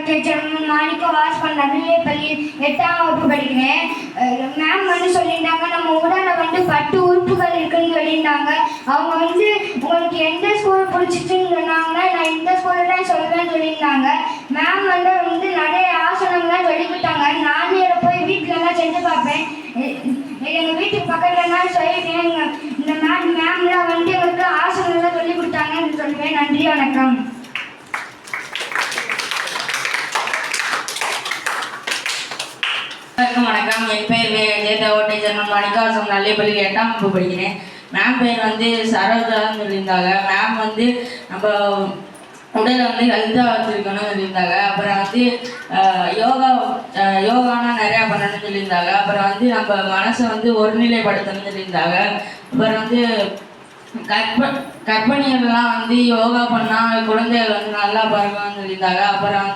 Teacher மாணிக்க வாசகன் நடுநிலைப்பள்ளி 8ஆம் வகுப்பு படிக்கிறேன். மேம் சொல்லியிருந்தாங்க நம்ம உடலில் பட்டு உறுப்புகள் இருக்குன்னு சொல்லியிருந்தாங்க. அவங்க உங்களுக்கு எந்த ஸ்கூல் பிடிச்சிச்சுன்னு சொன்னாங்கன்னா நான் இந்த ஸ்கூலில் தான் சொல்லுவேன்னு சொல்லியிருந்தாங்க. மேம் நிறைய ஆசனங்கள்லாம் சொல்லி கொடுத்தாங்க. நானே அதை போய் வீட்டிலலாம் செஞ்சு பார்ப்பேன். எங்கள் வீட்டுக்கு பக்கத்துலன்னா சொல்லிட்டேன். இந்த மேம்லாம் எங்களுக்கு ஆசனங்கள்லாம் சொல்லி கொடுத்தாங்கன்னு சொல்லுவேன். நன்றி, வணக்கம். வணக்கம். என் பேர் டீச்சர் மாணிக்க வாசகன் நடுநிலைப்பள்ளி 8ஆம் வகுப்பு படிக்கிறேன். மேம் பேர் சரோஜான்னு சொல்லியிருந்தாங்க. மேம் நம்ம உடலை ஹெல்த்தாக வச்சுருக்கணும்னு சொல்லியிருந்தாங்க. அப்புறம் யோகானா நிறையா பண்ணணும்னு சொல்லியிருந்தாங்க. அப்புறம் நம்ம மனசை ஒருநிலைப்படுத்தணும்னு சொல்லியிருந்தாங்க. அப்புறம் கர்ப்பிணிகள்லாம் யோகா பண்ணால் குழந்தைகள் நல்லா பிறகும்னு சொல்லியிருந்தாங்க. அப்புறம்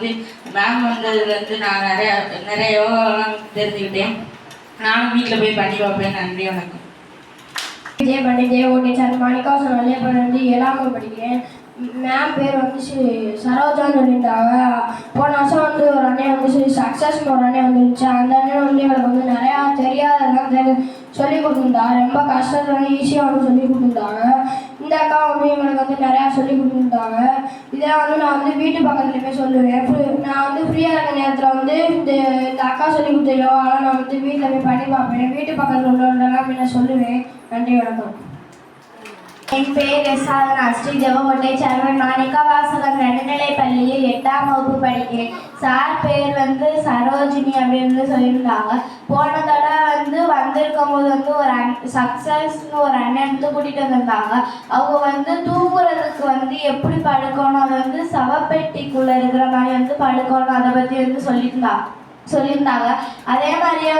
மேம் வந்ததுலேருந்து நான் நிறைய யோகாலாம் தெரிஞ்சுக்கிட்டேன். நானும் வீட்டில் போய் பண்ணி பார்ப்பேன். நன்றி, வணக்கம். டீச்சர் மாணிக்க வாசகன் நடுநிலைப்பள்ளி 7ஆம் வகுப்பு படிக்கிறேன். மேம் பேர் சரோஜான்னு சொல்லியிருந்தாங்க. போன வருஷம் ஒரு அண்ணன் சக்ஸஸ்னு ஒரு அண்ணன் வந்துருந்துச்சு. அந்த அண்ணன் எங்களுக்கு நிறையா தெரியாதெல்லாம் சொல்லி கொடுத்துருந்தா. ரொம்ப கஷ்டத்தை ஈஸியாக சொல்லி கொடுத்துருந்தாங்க. இந்த அக்கா எங்களுக்கு நிறையா சொல்லி கொடுத்துருந்தாங்க. இதை நான் வீட்டு பக்கத்துல போய் சொல்லுவேன். நான் ஃப்ரீயாக இருக்க நேரத்தில் இந்த அக்கா சொல்லி கொடுத்த யோகாலாம் நான் வீட்டில் போய் பண்ணி பார்ப்பேன். வீட்டு பக்கத்தில் உள்ளவங்களெல்லாம் நான் சொல்லுவேன். நன்றி, வணக்கம். என் பேர் சாதனா ஸ்ரீ ஜெவகோட்டை சேர்மன் மாணிக்க வாசகன் நடுநிலைப்பள்ளியில் 8ஆம் வகுப்பு படிக்கிறேன். சார் பேர் சரோஜினி அப்படின்னு சொல்லியிருந்தாங்க. போன தடவை வந்திருக்கும் போது ஒரு சக்ஸஸ்னு ஒரு அண்ணன் கூட்டிகிட்டு வந்திருந்தாங்க. அவங்க தூங்குறதுக்கு எப்படி படுக்கணும், அதை சவப்பெட்டிக்குள்ளே இருக்கிற மாதிரி படுக்கணும், அதை பற்றி சொல்லியிருந்தாங்க. அதே மாதிரியே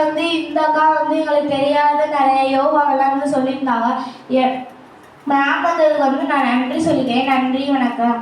இந்த அக்கா எங்களுக்கு தெரியாத நிறைய யோகாவெல்லாம் சொல்லியிருந்தாங்க. மேம் வந்ததுக்கு நான் நன்றி சொல்லிக்கிறேன். நன்றி, வணக்கம்.